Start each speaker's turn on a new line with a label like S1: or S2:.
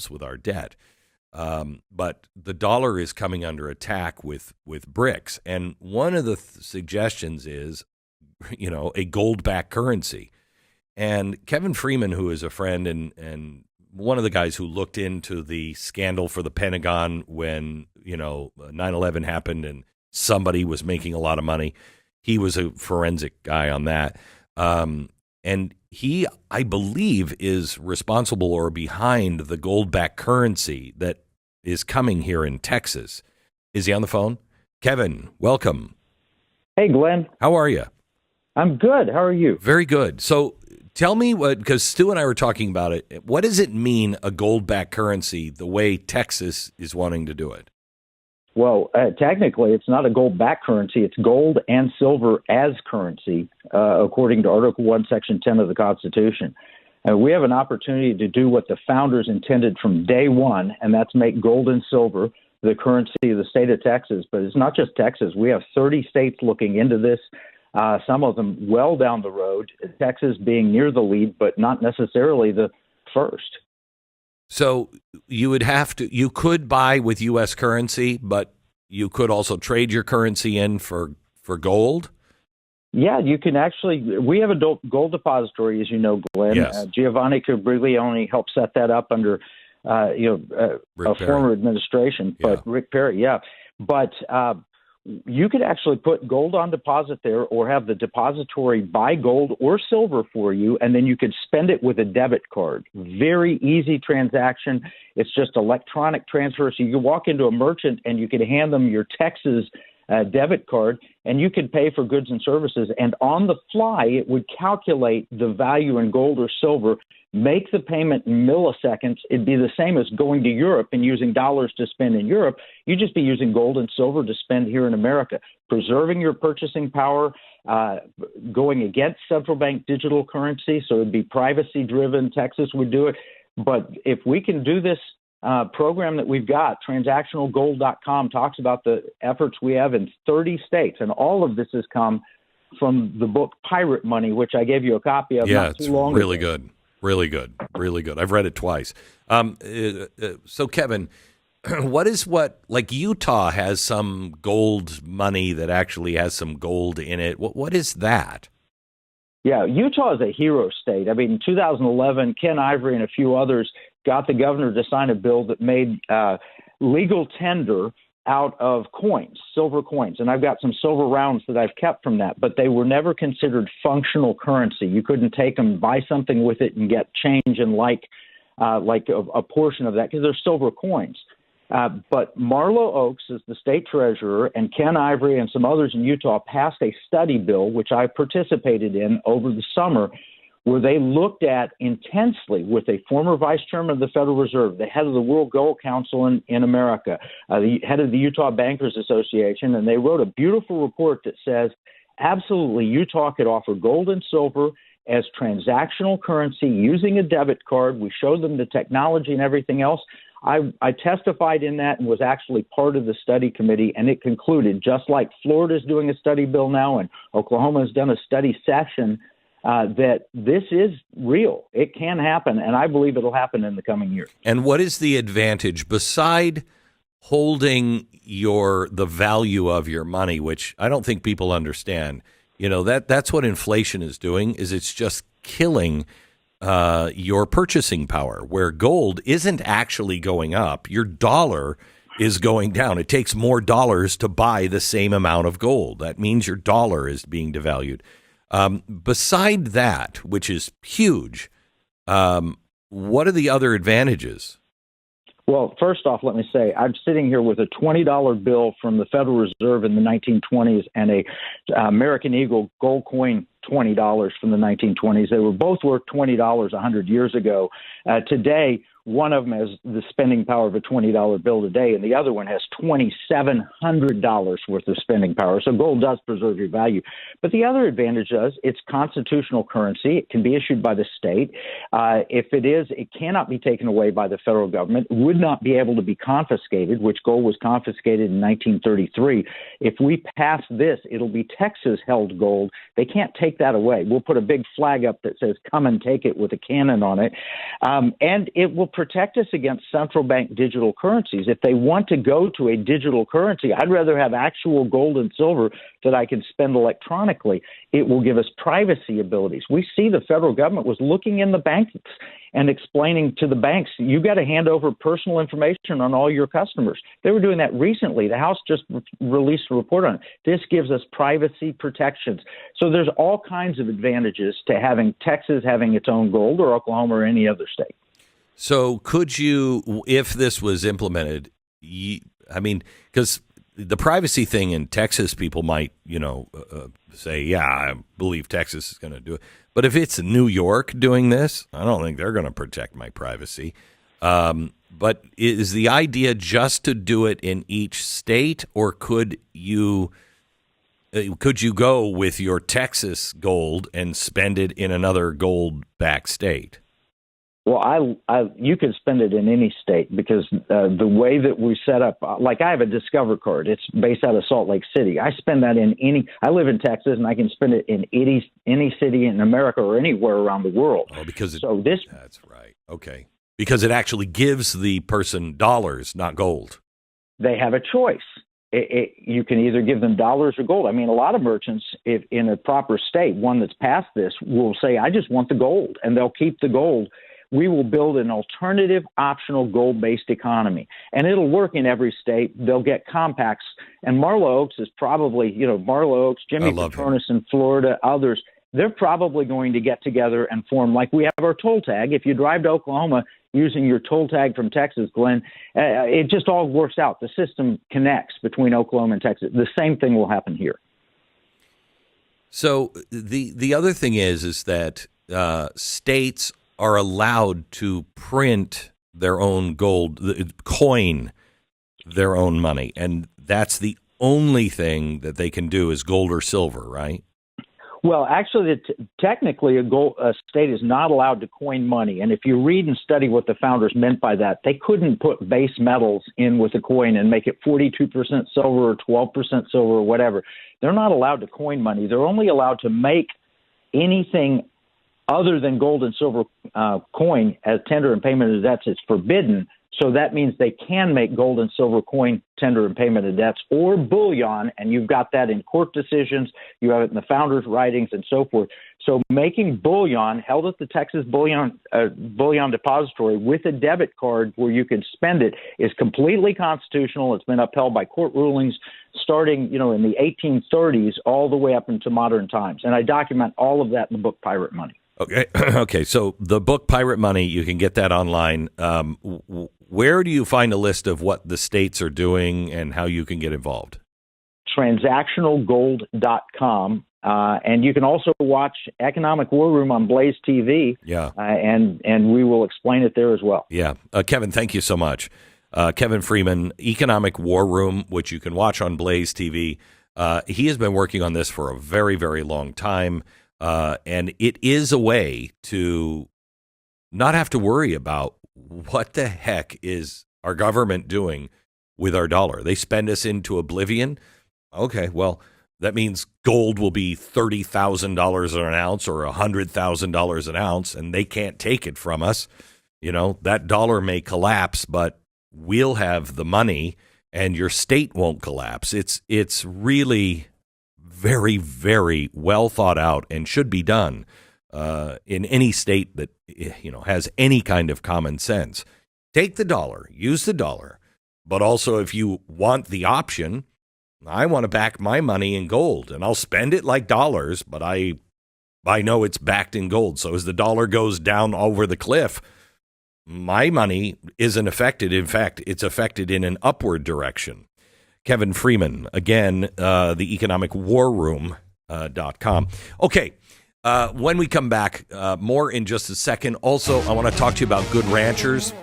S1: with our debt. But the dollar is coming under attack with BRICS. And one of the suggestions is, a gold-backed currency. And Kevin Freeman, who is a friend and one of the guys who looked into the scandal for the Pentagon when, 9/11 happened and somebody was making a lot of money. He was a forensic guy on that. And he, I believe, is responsible or behind the gold-backed currency that is coming here in Texas. Is he on the phone? Kevin, welcome.
S2: Hey, Glenn.
S1: How are you?
S2: I'm good. How are you?
S1: Very good. So tell me because Stu and I were talking about it. What does it mean, a gold-backed currency, the way Texas is wanting to do it?
S2: Well, technically, it's not a gold-backed currency. It's gold and silver as currency, according to Article 1, Section 10 of the Constitution. We have an opportunity to do what the founders intended from day one, and that's make gold and silver the currency of the state of Texas. But it's not just Texas. We have 30 states looking into this, some of them well down the road, Texas being near the lead, but not necessarily the first.
S1: So you could buy with U.S. currency, but you could also trade your currency in for gold?
S2: Yeah, you can actually. We have a gold depository, as you know, Glenn.
S1: Yes.
S2: Giovanni Cabriglione helped set that up under, a former administration. But
S1: Yeah.
S2: Rick Perry, yeah. But you could actually put gold on deposit there, or have the depository buy gold or silver for you, and then you could spend it with a debit card. Very easy transaction. It's just electronic transfer. So you can walk into a merchant and you could hand them your Texas debit card, and you could pay for goods and services. And on the fly, it would calculate the value in gold or silver, make the payment in milliseconds. It'd be the same as going to Europe and using dollars to spend in Europe. You'd just be using gold and silver to spend here in America, preserving your purchasing power, going against central bank digital currency. So it'd be privacy driven. Texas would do it. But if we can do this program that we've got, transactionalgold.com talks about the efforts we have in 30 states. And all of this has come from the book Pirate Money, which I gave you a copy of not too long ago.
S1: Really good. Really good. Really good. I've read it twice. So, Kevin, like Utah has some gold money that actually has some gold in it. What is that?
S2: Yeah, Utah is a hero state. I mean, in 2011, Ken Ivory and a few others got the governor to sign a bill that made legal tender out of coins, silver coins. And I've got some silver rounds that I've kept from that, but they were never considered functional currency. You couldn't take them, buy something with it, and get change and like a portion of that because they're silver coins. But Marlo Oaks is the state treasurer, and Ken Ivory and some others in Utah passed a study bill, which I participated in over the summer, where they looked at intensely with a former vice chairman of the Federal Reserve, the head of the World Gold Council in America, the head of the Utah Bankers Association, and they wrote a beautiful report that says, absolutely, Utah could offer gold and silver as transactional currency using a debit card. We showed them the technology and everything else. I testified in that and was actually part of the study committee, and it concluded, just like Florida's doing a study bill now and Oklahoma has done a study session, that this is real. It can happen, and I believe it'll happen in the coming year.
S1: And what is the advantage beside holding the value of your money, which I don't think people understand? That's what inflation is doing, is it's just killing your purchasing power, where gold isn't actually going up. Your dollar is going down. It takes more dollars to buy the same amount of gold. That means your dollar is being devalued. Beside that, which is huge, what are the other advantages?
S2: Well, first off, let me say, I'm sitting here with a $20 bill from the Federal Reserve in the 1920s and a American Eagle gold coin, $20 from the 1920s. They were both worth $20 100 years ago. Today, one of them has the spending power of a $20 bill today, and the other one has $2,700 worth of spending power. So gold does preserve your value. But the other advantage is it's constitutional currency. It can be issued by the state. If it is, it cannot be taken away by the federal government. It would not be able to be confiscated, which gold was confiscated in 1933. If we pass this, it'll be Texas-held gold. They can't take that away. We'll put a big flag up that says, come and take it with a cannon on it. And it will protect us against central bank digital currencies. If they want to go to a digital currency, I'd rather have actual gold and silver that I can spend electronically. It will give us privacy abilities. We see the federal government was looking in the banks and explaining to the banks, you got to hand over personal information on all your customers. They were doing that recently. The House just released a report on it. This gives us privacy protections. So there's all kinds of advantages to having Texas having its own gold, or Oklahoma, or any other state.
S1: So could you, if this was implemented, because the privacy thing in Texas, people might, say, yeah, I believe Texas is going to do it. But if it's New York doing this, I don't think they're going to protect my privacy. But is the idea just to do it in each state, or could you go with your Texas gold and spend it in another gold-backed state?
S2: Well, you can spend it in any state, because the way that we set up, like I have a Discover card. It's based out of Salt Lake City. I spend that in I live in Texas, and I can spend it in any city in America or anywhere around the world.
S1: Oh, because
S2: that's
S1: right. Okay. Because it actually gives the person dollars, not gold.
S2: They have a choice. You can either give them dollars or gold. I mean, a lot of merchants, if in a proper state, one that's passed this, will say, I just want the gold, and they'll keep the gold. We will build an alternative, optional, gold-based economy, and it'll work in every state. They'll get compacts, and Marlow Oaks is probably, Marlow Oaks, Jimmy Petronas in Florida, others, they're probably going to get together and form, like we have our toll tag. If you drive to Oklahoma using your toll tag from Texas, Glenn, it just all works out. The system connects between Oklahoma and Texas. The same thing will happen here.
S1: So the other thing is that states are allowed to print their own gold, coin their own money, and that's the only thing that they can do is gold or silver, right?
S2: Well, actually, technically, a state is not allowed to coin money. And if you read and study what the founders meant by that, they couldn't put base metals in with a coin and make it 42% silver or 12% silver or whatever. They're not allowed to coin money. They're only allowed to make anything other than gold and silver coin as tender and payment of debts. It's forbidden. So that means they can make gold and silver coin, tender and payment of debts, or bullion, and you've got that in court decisions. You have it in the founders' writings and so forth. So making bullion held at the Texas Bullion Depository with a debit card where you can spend it is completely constitutional. It's been upheld by court rulings starting, in the 1830s all the way up into modern times. And I document all of that in the book Pirate Money.
S1: Okay. Okay. So the book Pirate Money, you can get that online. Where do you find a list of what the states are doing and how you can get involved?
S2: Transactionalgold.com. And you can also watch Economic War Room on Blaze TV.
S1: Yeah.
S2: And we will explain it there as well.
S1: Yeah. Kevin, thank you so much. Kevin Freeman, Economic War Room, which you can watch on Blaze TV. He has been working on this for a very, very long time. And it is a way to not have to worry about what the heck is our government doing with our dollar. They spend us into oblivion. Okay, well, that means gold will be $30,000 an ounce or $100,000 an ounce, and they can't take it from us. That dollar may collapse, but we'll have the money, and your state won't collapse. It's really very, very well thought out and should be done in any state that has any kind of common sense. Take the dollar, use the dollar, but also if you want the option, I want to back my money in gold, and I'll spend it like dollars, but I know it's backed in gold. So as the dollar goes down over the cliff, my money isn't affected. In fact, it's affected in an upward direction. Kevin Freeman, again, the economicwarroom.com. Okay, when we come back, more in just a second. Also, I want to talk to you about Good Ranchers.